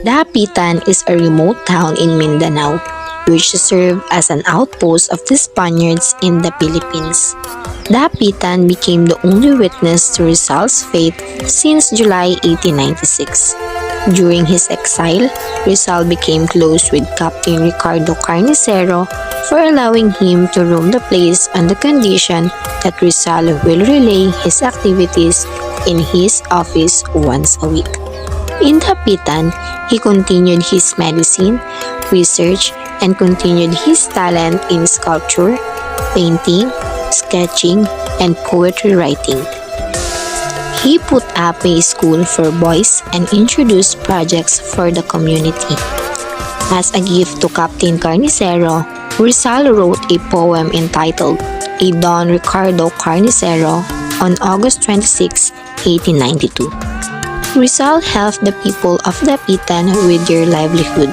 Dapitan is a remote town in Mindanao, which served as an outpost of the Spaniards in the Philippines. Dapitan became the only witness to Rizal's fate since July 1896. During his exile, Rizal became close with Captain Ricardo Carnicero for allowing him to roam the place on the condition that Rizal will relay his activities in his office once a week. In Dapitan, he continued his medicine, research, and continued his talent in sculpture, painting, sketching, and poetry writing. He put up a school for boys and introduced projects for the community. As a gift to Captain Carnicero, Rizal wrote a poem entitled A Don Ricardo Carnicero on August 26, 1892. Rizal helped the people of Dapitan with their livelihood.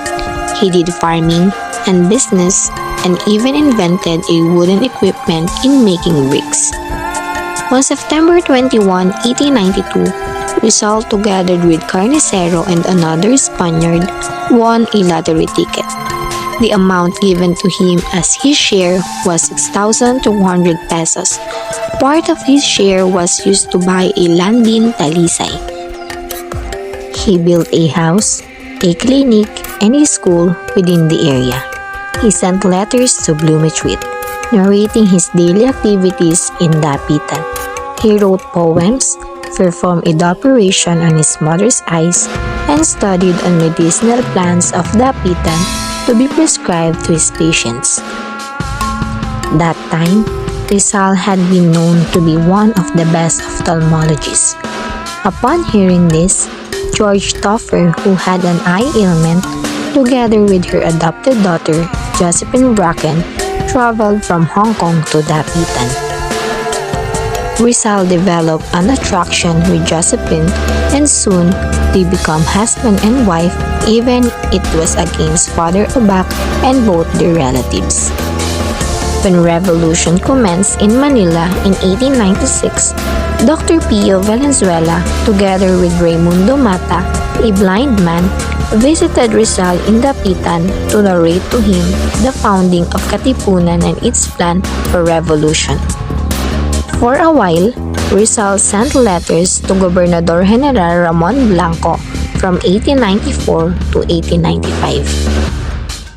He did farming and business and even invented a wooden equipment in making bricks. On September 21, 1892, Rizal, together with Carnicero and another Spaniard, won a lottery ticket. The amount given to him as his share was 6,200 pesos. Part of his share was used to buy a land in Talisay. He built a house, a clinic, and a school within the area. He sent letters to Bloomingtreet, narrating his daily activities in Dapitan. He wrote poems, performed a operation on his mother's eyes, and studied on medicinal plants of Dapitan to be prescribed to his patients. That time, Rizal had been known to be one of the best ophthalmologists. Upon hearing this, George Toffer, who had an eye ailment, together with her adopted daughter, Josephine Bracken, traveled from Hong Kong to Dapitan. Rizal developed an attraction with Josephine, and soon they become husband and wife, even it was against Father Abac and both their relatives. When revolution commenced in Manila in 1896, Dr. Pio Valenzuela, together with Raimundo Mata, a blind man, visited Rizal in Dapitan to narrate to him the founding of Katipunan and its plan for revolution. For a while, Rizal sent letters to Gobernador General Ramon Blanco from 1894 to 1895.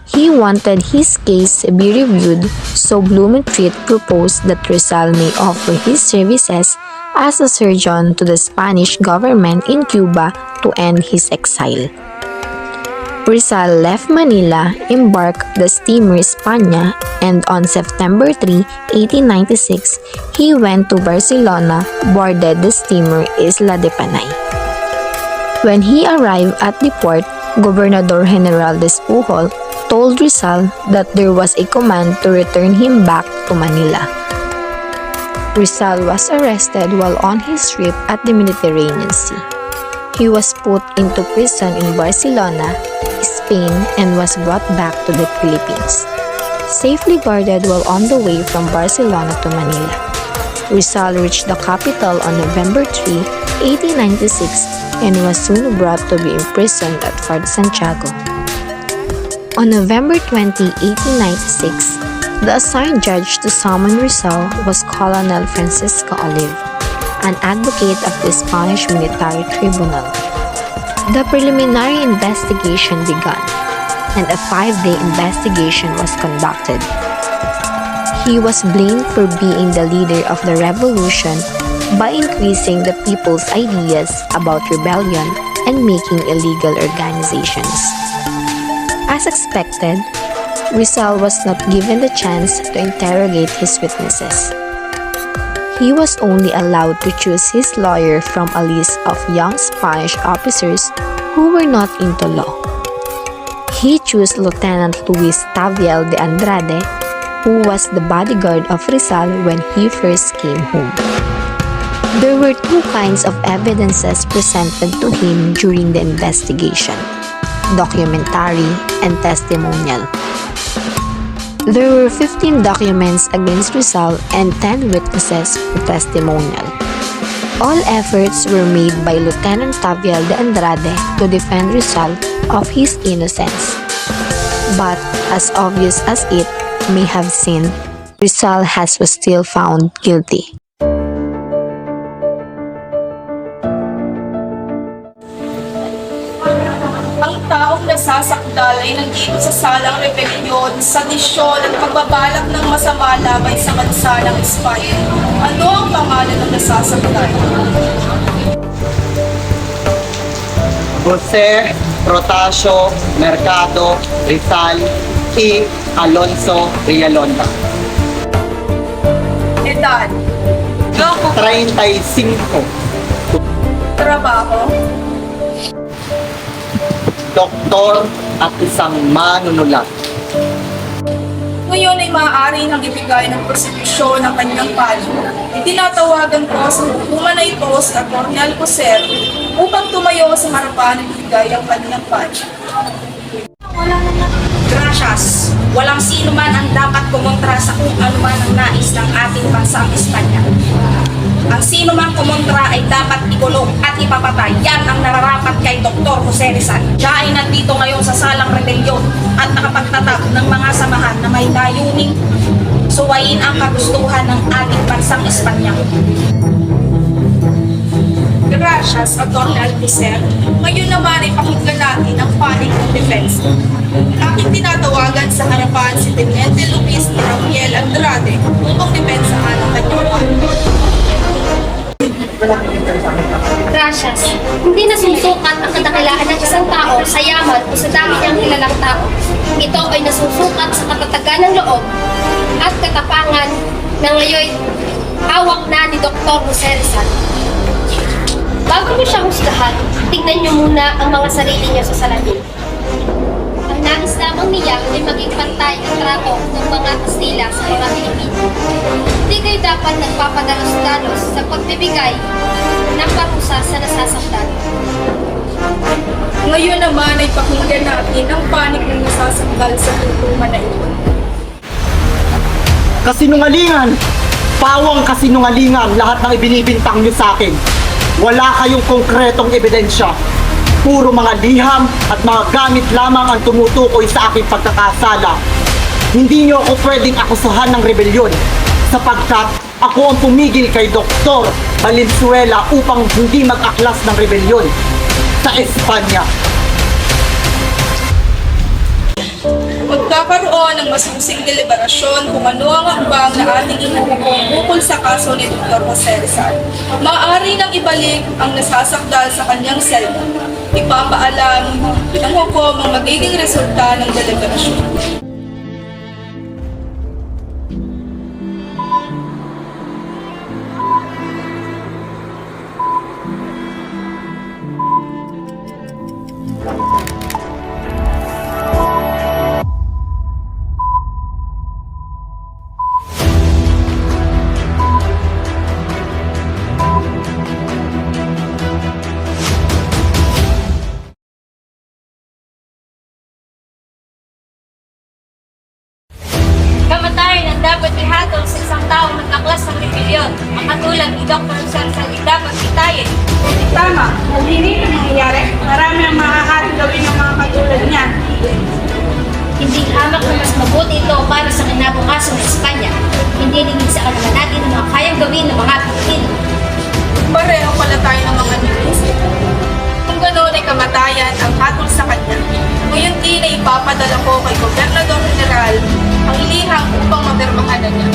He wanted his case to be reviewed, so Bloomingtreet proposed that Rizal may offer his services as a surgeon to the Spanish government in Cuba to end his exile. Rizal left Manila, embarked the steamer España, and on September 3, 1896, he went to Barcelona, boarded the steamer Isla de Panay. When he arrived at the port, Gobernador General Despujol told Rizal that there was a command to return him back to Manila. Rizal was arrested while on his trip at the Mediterranean Sea. He was put into prison in Barcelona, Spain, and was brought back to the Philippines. Safely guarded while on the way from Barcelona to Manila, Rizal reached the capital on November 3, 1896, and was soon brought to be imprisoned at Fort Santiago. On November 20, 1896, the assigned judge to summon Rizal was Colonel Francisco Olive, an advocate of the Spanish Military Tribunal. The preliminary investigation began, and a 5-day investigation was conducted. He was blamed for being the leader of the revolution by increasing the people's ideas about rebellion and making illegal organizations. As expected, Rizal was not given the chance to interrogate his witnesses. He was only allowed to choose his lawyer from a list of young Spanish officers who were not into law. He chose Lieutenant Luis Taviel de Andrade, who was the bodyguard of Rizal when he first came home. There were two kinds of evidences presented to him during the investigation: documentary and testimonial. There were 15 documents against Rizal and 10 witnesses for testimonial. All efforts were made by Lieutenant Taviel de Andrade to defend Rizal, of his innocence. But as obvious as it may have seemed, Rizal was still found guilty. Ang taong nasasakdal ay nandito sa salang rebelyon, sadisyon at pagbabalak ng masama laban sa bansa ng Espanya. Ano ang pangalan ng nasasakdal? Jose Protasio Mercado Rizal y Alonso Villalonga. Edad, 35. trabaho, Doktor at isang manunulat. ngayon ay maaari nang ibigay ng prosekusyon ng kanyang panig. Itinatawagan ko sa hukuman na ito si Atty. Alcocer upang tumayo sa harapan at ibigay ang kanyang panig. Gracias. Walang sino man ang dapat kumontra sa kung ano man ang nais ng ating bansang Espanya. Ang sino man kumontra ay dapat ikulong at ipapatay. Yan ang nararapat kay Dr. Jose Rizal. Siya ay nandito ngayon sa salang rebelyon at nakapagtatag ng mga samahan na may layuning suwayin ang kagustuhan ng ating bansang Espanya. Gracias, Atty. Alcocer. Ngayon naman ay pakinggan natin ang panig ng defense. Aking tinatawagan sa harapan si Teniente Luis Rafael Andrade upang depensahan ang kanyang panig. Gracias. Hindi nasusukat ang kadakilaan ng isang tao sa yaman o sa dami niyang kilalang tao. Ito ay nasusukat sa katatagan ng loob at katapangan na ngayon hawak na ni Dr. Jose Rizal. Bago niyo siya husgahan, tingnan niyo muna ang mga sarili niyo sa salamin. Ang nais lamang niya ay maging pantay ang trato ng mga Kastila sa mga Pilipino. Hindi kayo dapat nagpapadalos-dalos sa pagbibigay ng parusa sa nasasaktan. Ngayon naman ay pakinggan natin ang panig ng nasasakdal sa hukuman na ito. Kasinungalingan! Pawang kasinungalingan lahat ng ibinibintang niyo sa akin. Wala kayong konkretong ebidensya. Puro mga liham at mga gamit lamang ang tumutukoy sa aking pagkakasala. Hindi niyo ako pwedeng akusahan ng rebelyon sapagkat ako ang pumigil kay Dr. Valenzuela upang hindi mag-aklas ng rebelyon sa Espanya. Magkakaroon ng masusing deliberasyon kung ano ang hambang na ating ihuhukom ukol sa kaso ni Dr. Jose Rizal. Maaari nang ibalik ang nasasakdal sa kanyang selda. Ipapaalam ng hukom ang magiging resulta ng deliberasyon. Kamatayan ang dapat ihatol sa isang taong nagkaklas ng rebelyon. Ang katulad ni Dr. Rizal ay dapat itayin. Tama, kung hindi ito nangyayari, marami ang makakaring gawin ng mga katulad niya. Hindi hamak na mas mabuti ito para sa kinabukasan ng Espanya. Hindi lingid sa kanaman natin ang mga kayang gawin ng mga Pilipino. Pareho pala tayo ng mga nilis. Kung ganoon ay kamatayan ang hatol sa kanya, ngayon din ay ipapadala ko kay Gobernador General ang liham upang mapirmahan na niya.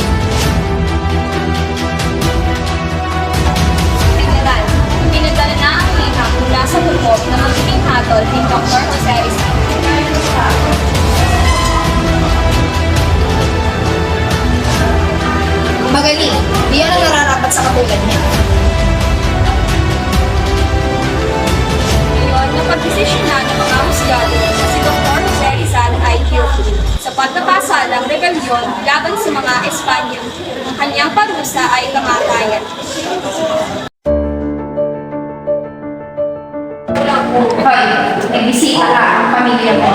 General, pinadala na ang liham mula sa loob na magiging hatol ni Dr. Jose Rizal. Magaling, diyan ang nararapat sa katulad niya. Ngayon, napag-desisyon na ng mga husgado na si Dr. Jose Rizal ay guilty sa pagkakasa ng rebelyon laban sa mga Espanyol. Ang kanyang parusa ay kamatayan. Hoy, nagbisita ka ang pamilya mo.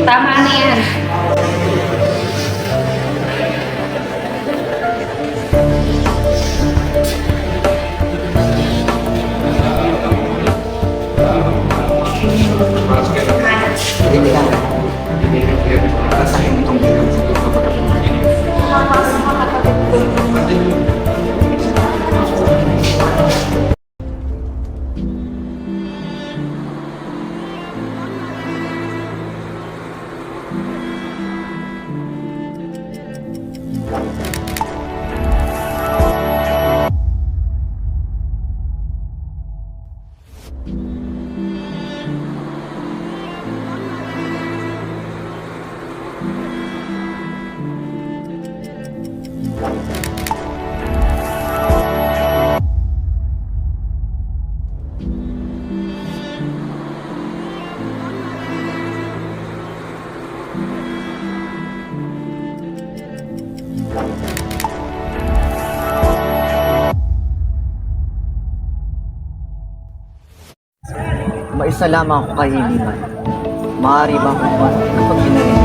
Tama na yan. Maisa lamang ako kay Hiliman. Maaari ba akong kapag ginaling